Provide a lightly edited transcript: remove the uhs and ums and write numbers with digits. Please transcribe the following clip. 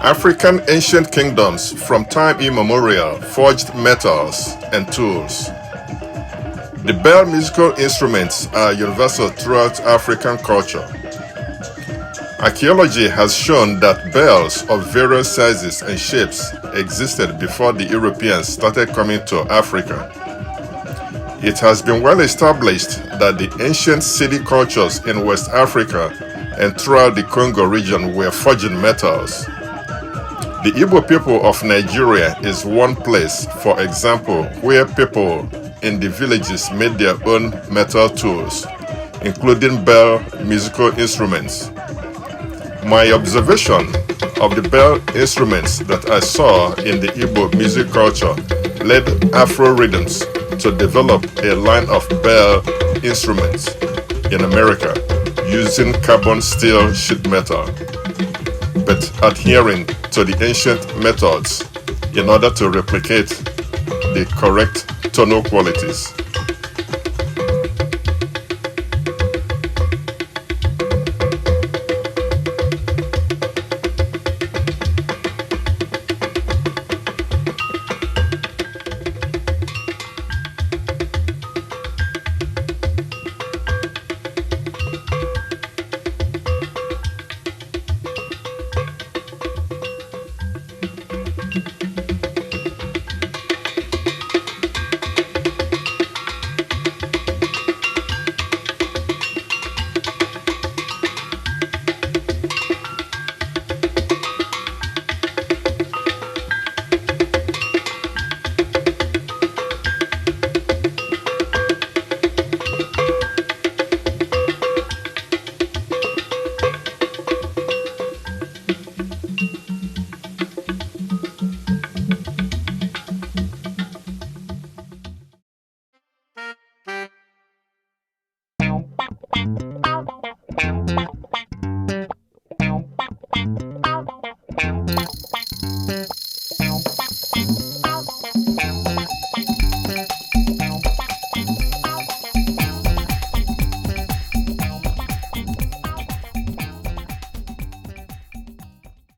African ancient kingdoms from time immemorial forged metals and tools. The bell musical instruments are universal throughout African culture. Archaeology has shown that bells of various sizes and shapes existed before the Europeans started coming to Africa. It has been well established that the ancient city cultures in West Africa and throughout the Congo region were forging metals. The Igbo people of Nigeria is one place, for example, where people in the villages made their own metal tools, including bell musical instruments. My observation of the bell instruments that I saw in the Igbo music culture led Afro rhythms to develop a line of bell instruments in America using carbon steel sheet metal, but adhering to the ancient methods in order to replicate the correct tonal qualities.